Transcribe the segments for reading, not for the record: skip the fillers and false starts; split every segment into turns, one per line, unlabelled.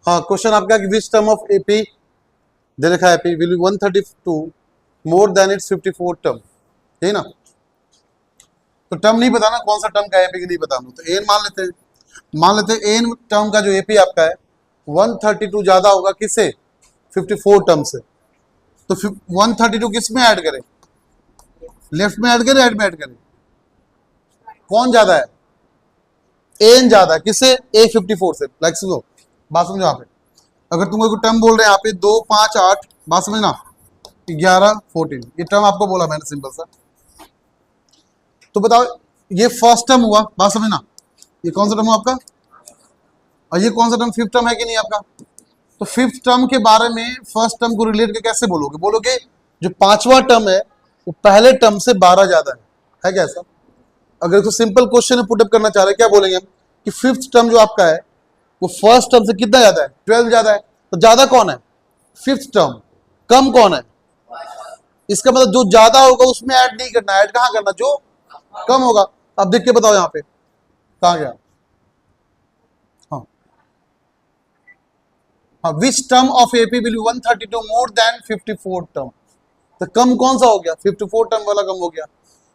हाँ, क्वेश्चन आपका which term of AP दे रखा है, AP will be 132 more than it's 54 term, यही ना। तो टर्म नहीं पता ना कौन सा टर्म का एपी नहीं पता, तो एन मान लेते हैं। मान लेते हैं एन टर्म का जो एपी आपका है 132 ज्यादा होगा किससे, 54 टर्म से। तो 132 किस में ऐड करें, लेफ्ट में ऐड करें राइट में ऐड करें, कौन ज्यादा है, एन ज्यादा है किससे, ए 54 से। लाइक सुनो बात समझो यहाँ पे, अगर तुमको कोई टर्म बोल रहे हैं यहाँ पे 2 5 8, बात समझना 11 14, ये टर्म आपको बोला मैंने सिंपल सा। तो बताओ ये फर्स्ट टर्म हुआ, बात समझना, ये कौन सा टर्म हुआ आपका, और ये कौन सा टर्म, फिफ्थ टर्म है कि नहीं आपका। तो फिफ्थ टर्म के बारे में फर्स्ट टर्म को रिलेट करके कैसे बोलोगे, बोलोगे जो पांचवा टर्म है वो पहले टर्म से 12 ज्यादा है क्या ऐसा। अगर तो सिंपल क्वेश्चन पुटअप करना चाह रहे हैं क्या बोलेंगे हम कि फिफ्थ टर्म जो आपका है वो फर्स्ट टर्म से कितना ज्यादा है, 12 ज्यादा है। तो ज्यादा कौन है, फिफ्थ टर्म, कम कौन है, इसका मतलब जो ज्यादा होगा उसमें ऐड नहीं करना, ऐड कहां करना, जो कम होगा। अब देख के बताओ यहाँ पे कहां गया, हाँ हाँ, which term of AP will 132 more than 54 term. तो कम कौन सा हो गया, 54 टर्म वाला कम हो गया।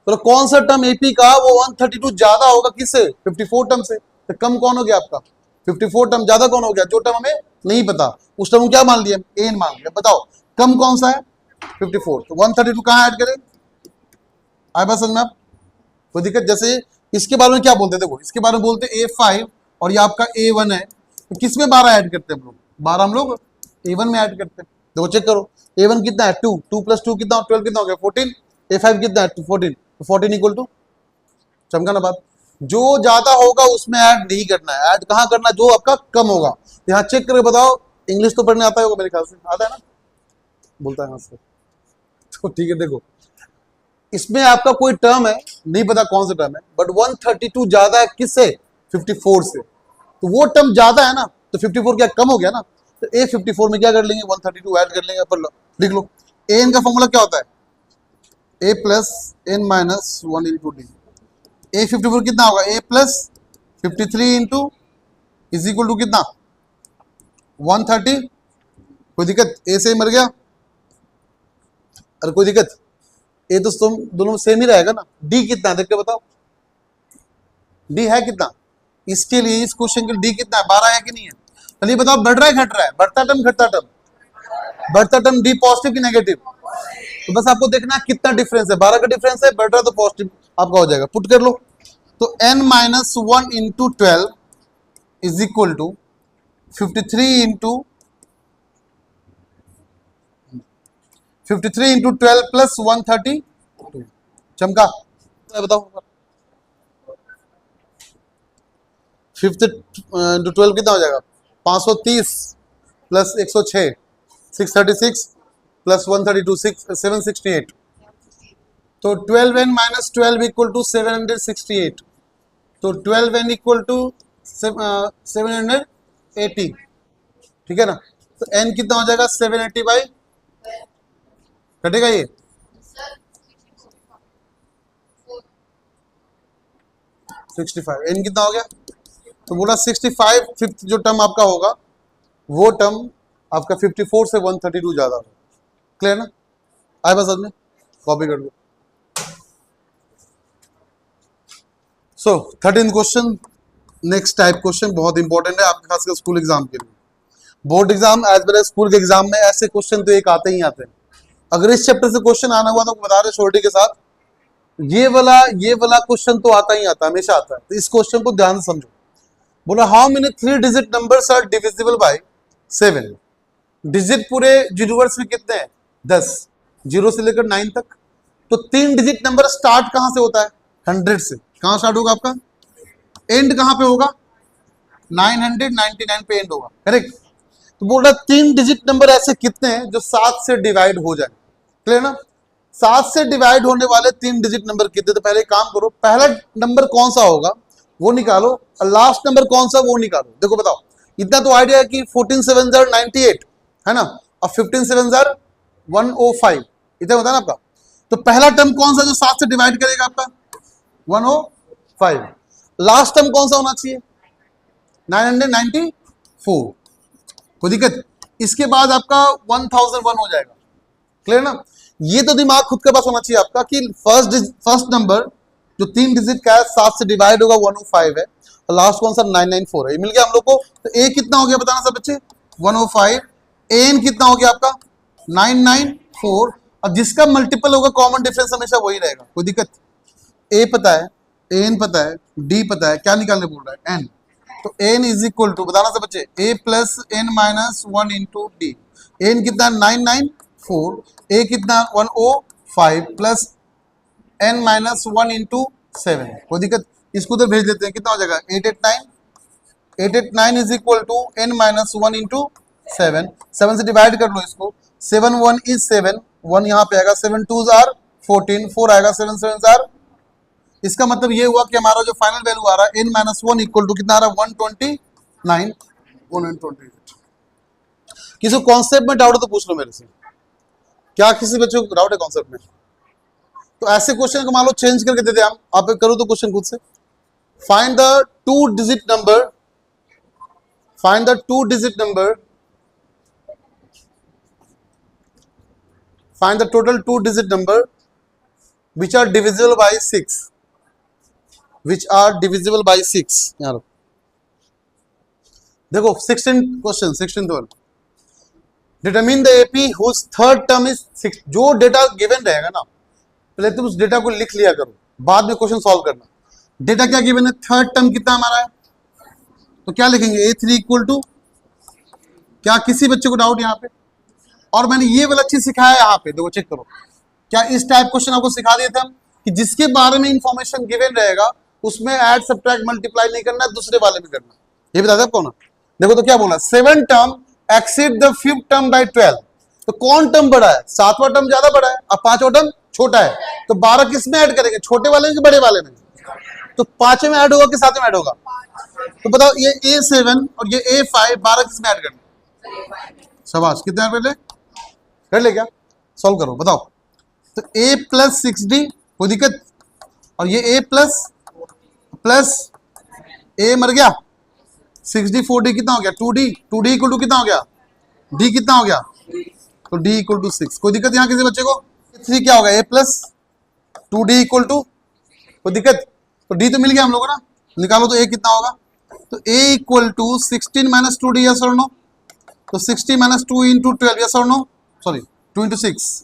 तो कौन सा टर्म एपी का वो 132 ज्यादा होगा किससे, 54 टर्म से। तो कम कौन हो गया आपका 54 टर्म, ज्यादा कौन हो गया, जो टर्म हमें नहीं पता उस टर्म क्या मान लिया, एन मान लिया। बताओ कम कौन सा है 54, तो 132 कहां ऐड करें, आए बात समझ में आप, कोई दिक्कत। जैसे इसके बारे में क्या बोलते हैं, देखो इसके बारे में बोलते हैं A5 और ये आपका A1 है, तो किस में 12 ऐड करते हैं हम लोग, 12 हम लोग A1 में ऐड करते हैं। देखो चेक करो A1 कितना है 2, 2 + 2 कितना, 12 कितना हो गया 14, A5 कितना है 14, तो 14 इक्वल टू, चमका ना बात, जो ज्यादा होगा उसमें ऐड नहीं करना है, ऐड कहां करना, जो आपका कम होगा। यहाँ चेक करके बताओ, इंग्लिश तो पढ़ने आता होगा मेरे ख्याल से, आता है ना, बोलता है यहाँ से, तो ठीक है। देखो इसमें आपका कोई टर्म है नहीं पता कौन सा टर्म है, बट 132 ज्यादा है किससे, 54 से। तो वो टर्म ज्यादा है ना, तो 54 क्या कम हो गया ना, तो ए 54 में क्या कर लेंगे 132 ऐड कर लेंगे, पर लिख लो एन का फॉर्मूला क्या होता है, A plus N minus 1 into D. A 54 कितना होगा, ए प्लस 53 इंटू इज इक्वल टू कितना 130। कोई दिक्कत, ए से मर गया, अरे कोई दिक्कत, ए तो तुम दोनों सेम ही रहेगा ना। डी कितना है देख के बताओ, डी है कितना, इसके लिए इस क्वेश्चन के लिए डी कितना है, 12 है कि नहीं है। चलिए बताओ बढ़ रहा है घट रहा है, बढ़ता टर्म घटता टर्म, बढ़ता टर्म डी पॉजिटिव की नेगेटिव। तो बस आपको देखना कितना डिफरेंस है, 12 का डिफरेंस है, बढ़ रहा तो पॉजिटिव आपका हो जाएगा, पुट कर लो। तो n minus 1 into 12 is equal to 53 into 12 plus 130, चमका बताओ, फिफ्थ इंटू 12 कितना हो जाएगा, 530 प्लस 106 636 प्लस 132 768। तो 12n माइनस 12 इक्वल टू 768, तो 12n इक्वल टू 780, ठीक है ना। तो n कितना हो जाएगा 780 बाई, कटेगा ये 65, n कितना हो गया, तो बोला 65 फिफ्थ जो टर्म आपका होगा वो टर्म आपका 54 से 132 ज्यादा होगा। क्लियर ना, आए बस में कॉपी कर दो। So 13 question, next type question बहुत इंपॉर्टेंट है आपके खासकर स्कूल एग्जाम के लिए, board exam as well as school के एग्जाम में ऐसे क्वेश्चन तो एक आते ही आते हैं। अगर इस चैप्टर से क्वेश्चन आना हुआ तो बता रहे श्योरिटी के साथ, ये वाला क्वेश्चन तो आता ही आता है, हमेशा आता है। तो इस क्वेश्चन को ध्यान से समझो। बोला how many 3 digit numbers are divisible by 7। Digit पूरे यूनिवर्स में कितने हैं 10, 0 से लेकर 9 तक। तो 3 डिजिट नंबर स्टार्ट कहां से होता है 100 से, कहां स्टार्ट होगा आपका, एंड कहां पे होगा 999 पे एंड होगा, करेक्ट। तो बोल रहा 3 डिजिट नंबर ऐसे कितने हैं जो 7 से डिवाइड हो जाए, क्लियर ना। 7 से डिवाइड होने वाले 3 डिजिट नंबर कितने, तो पहले काम करो, पहला नंबर कौन सा होगा वो निकालो और लास्ट नंबर कौन सा वो निकालो। देखो बताओ, इतना तो आइडिया है कि 14 7 98 है ना, और 15 7 105, इतना होता है ना आपका। तो पहला टर्म कौन सा जो 7 से डिवाइड करेगा आपका 105, लास्ट टर्म कौन सा होना चाहिए 994। कोई दिक्कत? इसके बाद आपका 1001 हो जाएगा। क्लियर ना? ये तो दिमाग खुद के पास होना चाहिए आपका कि फर्स्ट नंबर जो 3 डिजिट का है 7 से डिवाइड होगा 105 है, और लास्ट कौन सा 994 है। ये मिल गया हम लोग को। तो ए कितना हो गया बताना सब बच्चे? 105। एन कितना हो गया आपका? 994। और जिसका मल्टीपल होगा कॉमन डिफरेंस हमेशा वही रहेगा। कोई दिक्कत? ए पता है, एन पता है, डी पता है, क्या निकालने बोल रहा है? एन। तो एन इज इक्वल टू बताना सब बच्चे A plus N minus 1 into D. N कितना? 994। ए कितना? 105 प्लस एन माइनस 1 इंटू 7। कोई दिक्कत? इसको उधर भेज देते हैं, कितना हो जाएगा? 889। 889 is equal to N minus 1 into 7। 7 से डिवाइड कर लो इसको। 7 1 इज 7, 1 यहाँ पे आएगा, 7 2 आर 14, 4 आएगा, 7 7 आर। इसका मतलब ये हुआ कि हमारा जो फाइनल वैल्यू आ रहा है n माइनस 1 इक्वल टू कितना आ रहा है? 129, 128। किसी को कॉन्सेप्ट में डाउट है तो पूछ लो मेरे से। क्या किसी बच्चे को डाउट है कॉन्सेप्ट में? तो ऐसे क्वेश्चन को मान लो चेंज करके दे दे हम, आप करो तो क्वेश्चन खुद से। Find the 2 digit number, find the 2 digit number, find the total 2 digit number which are divisible by 6, which are divisible by 6। यार देखो 16 question, 16th one. Determine the AP whose third term is 6। जो data given रहेगा ना, पहले तुम उस data को लिख लिया करो, बाद में क्वेश्चन सॉल्व करना। डेटा क्या गिवन है? थर्ड टर्म कितना हमारा है, तो क्या लिखेंगे? A3 इक्वल टू, क्या किसी बच्चे को डाउट यहाँ पे? और मैंने ये वाला चीज सिखाया यहाँ पे, देखो चेक करो। क्या इस टाइप क्वेश्चन आपको सिखा दिए थे हम कि जिसके बारे में इंफॉर्मेशन गिवन रहेगा उसमें ऐड सब्ट्रैक्ट मल्टीप्लाई नहीं करना, दूसरे वाले में करना। ये बता दे आपको ना। देखो तो क्या बोला? 7 term exceed the 5th term by 12। तो कौन टर्म बड़ा है? 7वां टर्म ज्यादा बड़ा है और 5वां टर्म छोटा है। तो 12 किस में ऐड करेंगे? छोटे वाले में कि बड़े वाले में? तो 5वें में ऐड होगा कि 7वें में ऐड होगा? तो बताओ ये A7 और ये A5, 12 किस में ऐड करना? शाबाश, कितने पहले कर ले? क्या सॉल्व करो बताओ। तो a प्लस 6d, कोई दिक्कत? और ये a प्लस प्लस a मर गया, 6d 4d कितना हो गया? 2d। 2d इक्वल टू कितना हो गया? d कितना हो गया? तो d इक्वल टू 6। कोई दिक्कत यहाँ किसी बच्चे को? 3 क्या होगा? a plus 2d equal to, कोई दिक्कत? तो d तो मिल गया हम लोगों ना, निकालो तो a कितना होगा? तो a equal to 16 minus 2d, yes और नो? तो 60 माइनस 2 इंटू 12, यस और नो? सॉरी 2 इंटू 6,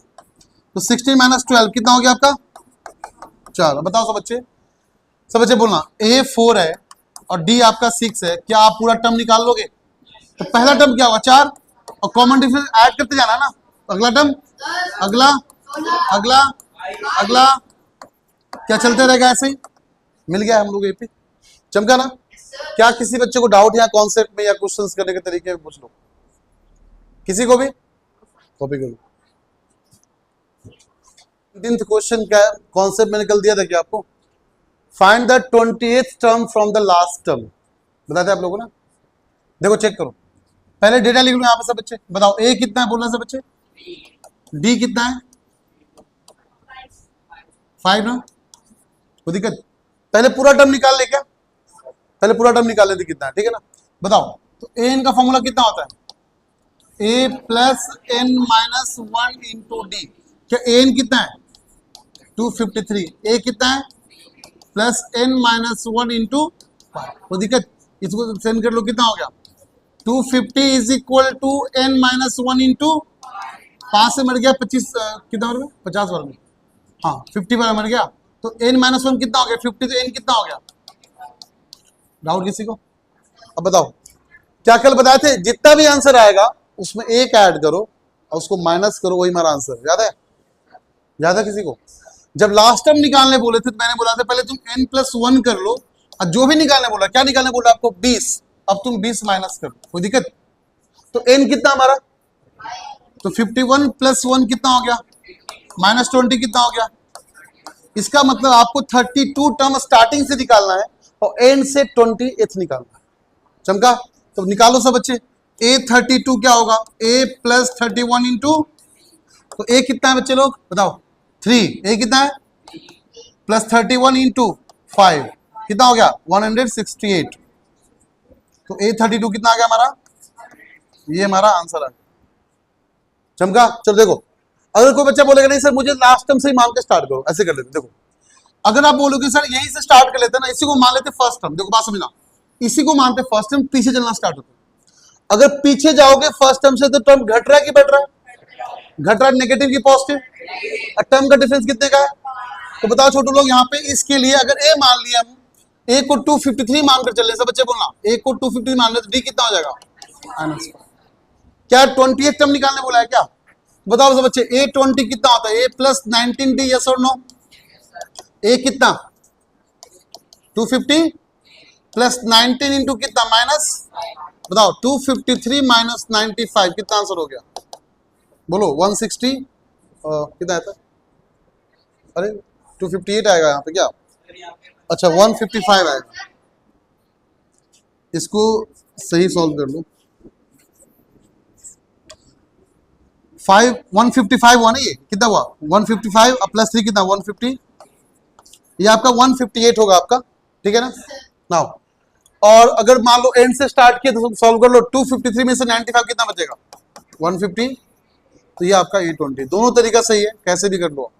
तो 16 माइनस 12 कितना हो गया आपका? 4। बताओ सब बच्चे बोलना। A 4 है और D आपका 6 है, क्या आप पूरा टर्म निकाल लोगे? तो पहला टर्म क्या होगा? 4, और कॉमन डिफरेंस ऐड करते जाना ना। अगला टर्म, अगला, अगला, अगला, क्या चलते रहेगा ऐसे ही। मिल गया हम लोग AP, चमका ना? क्या किसी बच्चे को डाउट है कॉन्सेप्ट में या क्वेश्चंस करने के तरीके में? पूछ लो किसी को भी, कॉपी करो। 18th क्वेश्चन का कॉन्सेप्ट मैंने कल दिया था क्या आपको? Find the 20th term from the last term. बताते आप लोगों ना। देखो चेक करो, पहले डेटा लिख लो यहाँ पे सब बच्चे। बताओ a कितना है बोलना सब बच्चे? d कितना है? 5 ना? कोई दिक्कत? पहले पूरा टर्म निकाल ले, क्या पहले पूरा टर्म निकाल लेते कितना है, ठीक है ना? बताओ तो an का फॉर्मूला कितना होता है? a plus n minus 1 into D. क्या an कितना है? 253। a कितना है? Plus n minus 1 into 5। कोई दिक्कत? इसको सेंड कर लो, कितना हो गया? 250 is equal to n minus 1 into 5 से मर गया 25, कितना हो गया? 50 बार में, हाँ 50 बार मर गया। तो n माइनस 1 कितना हो गया? 50। तो n कितना हो गया? डाउट किसी को? अब बताओ, क्या कल बताए थे जितना भी आंसर आएगा उसमें एक ऐड करो और उसको माइनस करो, वही हमारा आंसर। याद है? याद है किसी को? जब लास्ट टर्म निकालने बोले थे तो मैंने बोला था पहले तुम n प्लस 1 कर लो, और जो भी निकालने बोला, क्या निकालने बोला आपको? 20। अब तुम 20 माइनस कर लो, कोई दिक्कत? तो n कितना हमारा? तो 51 प्लस 1 कितना हो गया? माइनस 20 कितना हो गया? इसका मतलब आपको 32 टर्म स्टार्टिंग से निकालना है और एंड से 28 निकालना है। चमका? तो निकालो सब बच्चे। a 32 क्या होगा? a प्लस 31 इंटू, तो a कितना है बच्चे लोग बताओ? 3। a कितना है? प्लस 31 इंटू 5 कितना हो गया? 168। तो a 32 कितना आ गया हमारा? ये हमारा आंसर आ गया। चमका? चलो देखो, अगर कोई बच्चा बोलेगा नहीं सर मुझे लास्ट टर्म से ही मान के स्टार्ट करो, ऐसे कर लेते। देखो अगर आप बोलोगे सर यही से स्टार्ट कर लेते हैं ना, इसी को मान लेते फर्स्ट टर्म, देखो बात समझना, इसी को मानते फर्स्ट टर्म, पीछे चलना स्टार्ट होता है। अगर पीछे जाओगे फर्स्ट टर्म से तो टर्म घट रहा है कि बढ़ रहा है? घट रहा है, नेगेटिव की पॉजिटिव। टर्म का डिफरेंस कितने का है? तो बताओ छोटे लोग, यहाँ पे इसके लिए अगर ए मान लिया हम, ए को 253 मानकर चल रहे, सब बच्चे बोलना, ए को 253 मान ले तो डी कितना हो जाएगा? क्या 28 टर्म निकालने बोला है क्या? बताओ सब बच्चे, ए 20 कितना होता है? ए प्लस 19 डी, यस और नो? ए कितना? 250 प्लस 19 इंटू कितना? माइनस, बताओ 253 माइनस 95 कितना आंसर हो गया? बोलो 160 कितना आता है? अरे 258 आएगा यहाँ पे क्या? अच्छा 155 आएगा। इसको सही सॉल्व कर लो। 155 हुआ ना, ये कितना हुआ? 155 प्लस 3 कितना? 150। ये आपका 158 होगा आपका, ठीक है ना? नाउ और अगर मान लो एंड से स्टार्ट किया तो सॉल्व कर लो। 253 में से 95 कितना बचेगा? 150। तो ये आपका 820। दोनों तरीका सही है, कैसे भी कर लो।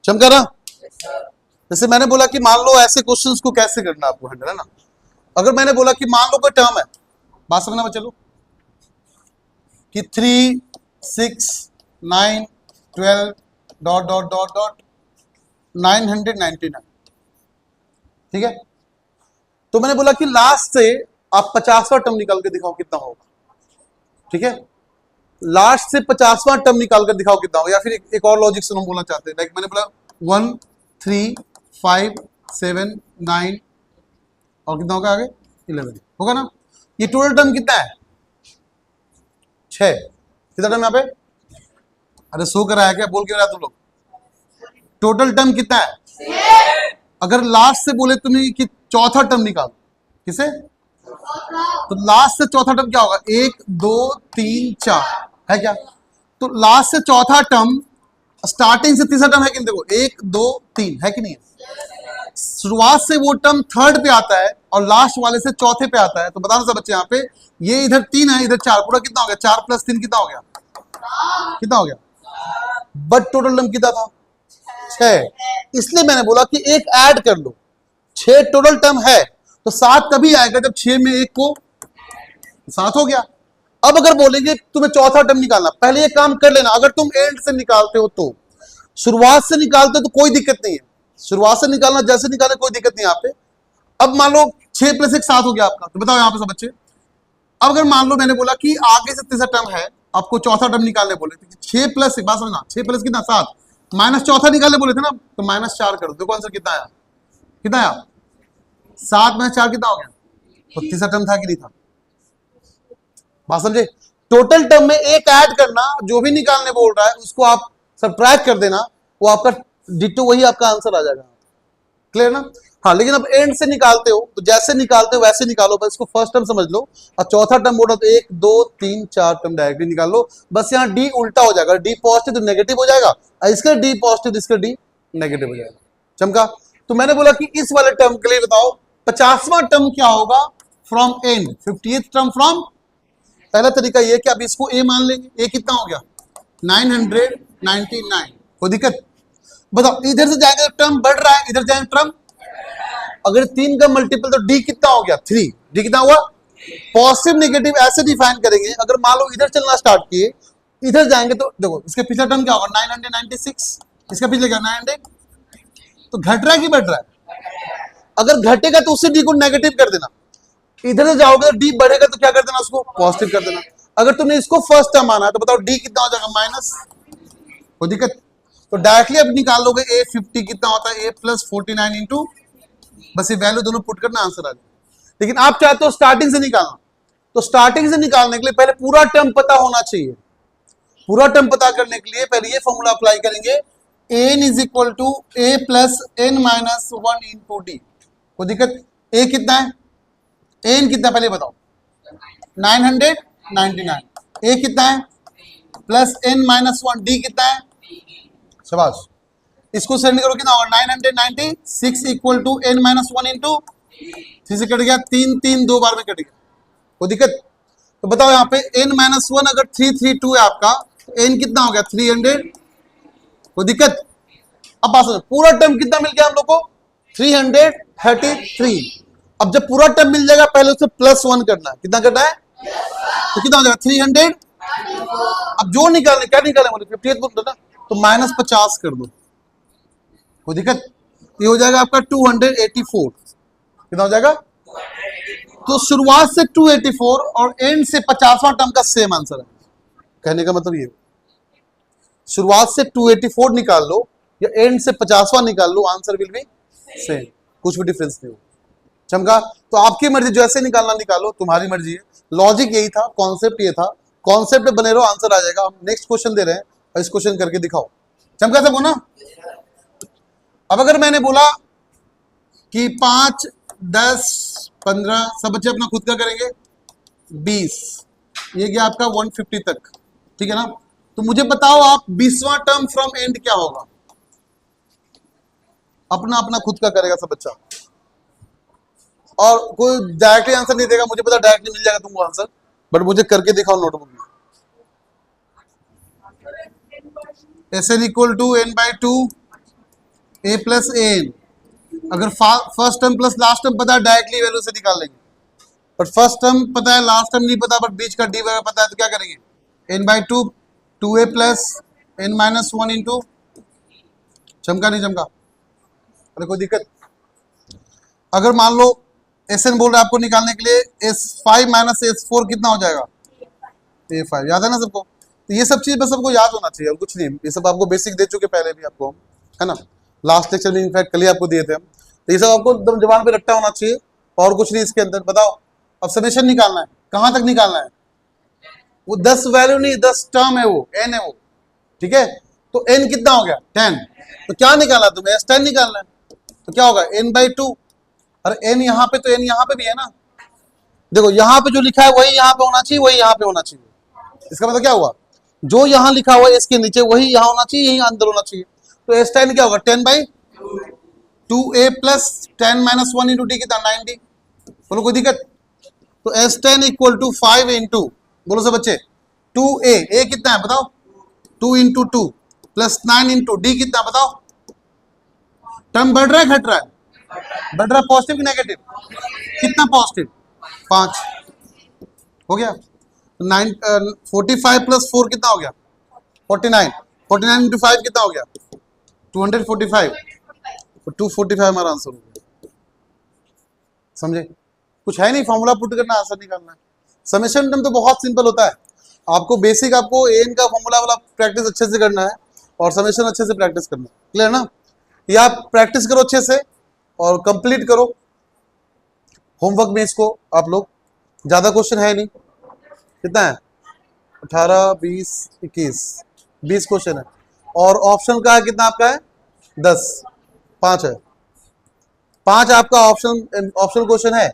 चमका ना? जैसे मैंने बोला कि मान लो ऐसे क्वेश्चंस को कैसे करना आपको हैंडल, है ना? अगर मैंने बोला कि मान लो कोई टर्म है, बात समझना बच्चे लोग, कि 3 6 9 12 डॉट डॉट डॉट डॉट 999, ठीक है? तो मैंने बोला कि लास्ट से आप 50वां टर्म निकाल के दिखाओ कितना होगा, ठीक है? लास्ट से 50वां टर्म निकाल कर दिखाओ कितना होगा। या फिर एक और लॉजिक से हम बोलना चाहते हैं, लाइक मैंने बोला 1 3 5 7 9 और कितना होगा आगे? 11 होगा ना? ये टोटल टर्म कितना है? 6। कितना टर्म यहाँ पे? अरे सो कर आया क्या? बोल क्यों रहा तुम लोग? टोटल टर्म कितना है? अगर लास्ट से बोले तुम्हें कि चौथा टर्म निकाल, किसे? तो लास्ट से चौथा टर्म क्या होगा? 1 2 3 4 है क्या? तो लास्ट से चौथा टर्म स्टार्टिंग से तीसरा टर्म है कि नहीं? देखो 1 2 3 है कि नहीं? शुरुआत से वो टर्म थर्ड पे आता है और लास्ट वाले से चौथे पे आता है। तो बताना सब बच्चे, यहाँ पे ये इधर 3 है, इधर 4, पूरा कितना हो गया? 4 प्लस 3 कितना हो गया? कितना हो गया? बट टोटल टर्म कितना था? 6। इसलिए मैंने बोला कि एक ऐड कर लो। 6 टोटल टर्म है तो 7 तभी आएगा जब 6 में 1 को 7 हो गया। अब अगर बोलेंगे तुम्हें चौथा टर्म निकालना, पहले ये काम कर लेना। अगर तुम एंड से निकालते हो तो, शुरुआत से निकालते हो तो कोई दिक्कत नहीं है। शुरुआत से निकालना, जैसे निकाले कोई दिक्कत नहीं यहाँ पे। अब मान लो 6 प्लस 1 7 हो गया आपका। तो बताओ यहाँ पे सब बच्चे, अब अगर मान लो मैंने बोला कि आगे से तीसरा टर्म है, आपको चौथा टर्म निकालने बोले, 6 प्लस 1, बात समझना, 6 प्लस कितना? 7 माइनस चौथा निकालने बोले थे ना, तो -4 कर दो। देखो आंसर कितना आया? कितना आया? 7 में 4 कितना हो गया? तो तीसरा टर्म था कि नहीं था? बात समझे? टोटल टर्म में एक ऐड करना, जो भी निकालने बोल रहा है उसको आप सबट्रैक्ट कर देना, वो आपका डिटो वही आपका आंसर आ जाएगा। क्लियर ना? हाँ, लेकिन अब एंड से निकालते हो तो जैसे निकालते हो वैसे निकालो, बस इसको फर्स्ट टर्म समझ लो और चौथा टर्म बोला तो 1 2 3 4 टर्म डायरेक्टली निकाल लो। बस यहाँ डी उल्टा हो जाएगा, डी पॉजिटिव तो नेगेटिव हो जाएगा, इसका डी पॉजिटिव इसका डी नेगेटिव हो जाएगा। चमका? तो मैंने बोला कि इस वाले टर्म के लिए बताओ 50वां टर्म क्या होगा from and, 50th term from. पहला तरीका ये कि आप इसको ए मान लेंगे। ए कितना हो गया? 999। कोई दिक्कत? बताओ इधर से जाएगा तो टर्म बढ़ रहा है, इधर जाएगा टर्म, अगर 3 का मल्टीपल तो डी कितना हो गया? 3। डी कितना हुआ? पॉजिटिव नेगेटिव ऐसे डिफाइन करेंगे। अगर मान लो इधर चलना स्टार्ट किए, इधर जाएंगे तो देखो इसके पिछला टर्म क्या होगा? 996। इसका पिछले क्या? 900। तो घट रहा है कि बढ़ रहा है? अगर घटेगा तो उससे डी को नेगेटिव कर देना, इधर से जाओगे तो डी बढ़ेगा तो क्या कर देना? उसको पॉजिटिव कर देना। अगर तुमने इसको फर्स्ट टर्म माना है तो बताओ डी कितना हो जाएगा? माइनस। कोई दिक्कत? तो डायरेक्टली अब निकाल लोगे ए 50 कितना होता है? ए प्लस 49 इंटू, बस ये वैल्यू दोनों पुट करना, आंसर आ जाए। लेकिन आप चाहते हो स्टार्टिंग से निकालना, तो स्टार्टिंग से निकालने के लिए पहले पूरा टर्म पता होना चाहिए। पूरा टर्म पता करने के लिए पहले ये फॉर्मूला अप्लाई करेंगे, N is equal to A plus N minus 1 into D. कोई दिक्कत? ए कितना है? एन कितना पहले बताओ? 999। ए कितना है? प्लस एन माइनस 1, डी कितना है? शाबाश। इसको सेंड करो कितना होगा? 996 equal to N minus 1 into 3 से कट गया, 3 3 2 बार में कट गया। कोई दिक्कत? तो बताओ यहाँ पे n-1 अगर 332 है आपका, तो n कितना हो गया 300। कोई दिक्कत? अब बात सुनो, पूरा टर्म कितना मिल गया हम लोग को 333। अब जब पूरा टर्म मिल जाएगा पहले उसे +1 करना है। कितना करना है? तो कितना हो जाएगा 300। अब जो निकालने, क्या निकाले बोले 58 बोल ना, तो -50 कर दो। कोई दिक्कत? ये हो जाएगा आपका 284। कितना हो जाएगा? तो शुरुआत से 284 और एंड से 50वां टर्म का सेम आंसर है। कहने का मतलब ये, शुरुआत से 284 निकाल लो या एंड से 50वां निकाल लो, आंसर विल बी सेम, कुछ भी डिफरेंस नहीं हो। चमका? तो आपकी मर्जी, जैसे निकालना निकालो, तुम्हारी मर्जी है। लॉजिक यही था, कॉन्सेप्ट ये था, कॉन्सेप्ट पे बने रहो, आंसर आ जाएगा। हम नेक्स्ट क्वेश्चन दे रहे हैं और इस क्वेश्चन करके दिखाओ। चमका सबको ना? अब अगर मैंने बोला कि 5, 10, 15, सब बच्चे अपना खुद का करेंगे, 20, ये गया आपका 150 तक, ठीक है ना? तो मुझे बताओ आप 20वां टर्म फ्रॉम एंड क्या होगा? अपना अपना खुद का करेगा सब बच्चा, और कोई डायरेक्टली आंसर नहीं देगा। मुझे पता डायरेक्टली मिल जाएगा तुमको आंसर, बट मुझे करके दिखाओ नोटबुक में। Sn equal to n/2 a plus N. अगर first term plus last term पता है, डायरेक्टली वैल्यू से निकाल लेंगे। बट फर्स्ट टर्म पता है, लास्ट टर्म नहीं पता, बट बीच का डी वगैरह पता है, तो क्या करेंगे? n/2 2a plus n-1 into, चमका नहीं चमका? अरे कोई दिक्कत? अगर मान लो Sn बोल रहा है आपको निकालने के लिए, S5 माइनस S4 कितना हो जाएगा? A5। याद है ना सबको? तो ये सब चीज बस सबको याद होना चाहिए, और कुछ नहीं। ये सब आपको बेसिक दे चुके पहले भी आपको, है ना? लास्ट लेक्चर में इनफैक्ट कल ही आपको दिए थे हम। तो ये सब आपको एकदम जबान पे रट्टा होना चाहिए, और कुछ नहीं इसके अंदर। बताओ, अब समेशन निकालना है, कहां तक निकालना है? वो 10 वैल्यू नहीं, 10 टर्म है, वो n है वो, ठीक है? तो n कितना हो गया 10। तो क्या निकाला तुम्हें? S10 निकालना है। तो क्या होगा n/2। अरे n यहाँ पे, तो n यहाँ पे भी है ना। देखो यहाँ पे जो लिखा है वही यहाँ पे होना चाहिए, वही यहाँ पे होना चाहिए। इसका मतलब क्या हुआ? जो यहाँ लिखा हुआ है इसके नीचे वही यहाँ होना चाहिए, यही अंदर होना चाहिए। तो S10 क्या होगा 10/2a प्लस 10-1 इंटू डी कितना 90। बोलो कोई दिक्कत? तो S10 इक्वल टू 5 इंटू, बोलो सब बच्चे, 2a, a कितना है बताओ? 2 इंटू 2 प्लस 9 इंटू डी कितना बताओ? टर्म बढ़ रहा है घट रहा है? बढ़ रहा है। पॉजिटिव कि नेगेटिव? कितना पॉजिटिव? 5 हो गया। 45 प्लस 4 कितना हो गया? 49। 49 इंटू 5 कितना हो गया? 245। तो 245 हमारा आंसर हो गया। समझे? कुछ है नहीं, फॉर्मूला पुट करना, आंसर निकालना है। समेशन टर्म तो बहुत सिंपल होता है। आपको बेसिक, आपको एन का फॉर्मूला वाला प्रैक्टिस अच्छे से करना है, और समेशन अच्छे से प्रैक्टिस करना है। क्लियर ना? ये आप प्रैक्टिस करो अच्छे से और कंप्लीट करो होमवर्क में इसको आप लोग। ज्यादा क्वेश्चन है नहीं, कितना है? 18, 20, 21, 20 क्वेश्चन है, और ऑप्शन का है कितना आपका है? 10, 5 है। 5 आपका ऑप्शन क्वेश्चन है,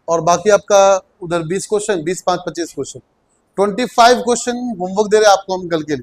और बाकी आपका उधर 20 क्वेश्चन, 20, 5, 25 क्वेश्चन, 25 क्वेश्चन होमवर्क दे रहे हैं आपको हम कल के लिए।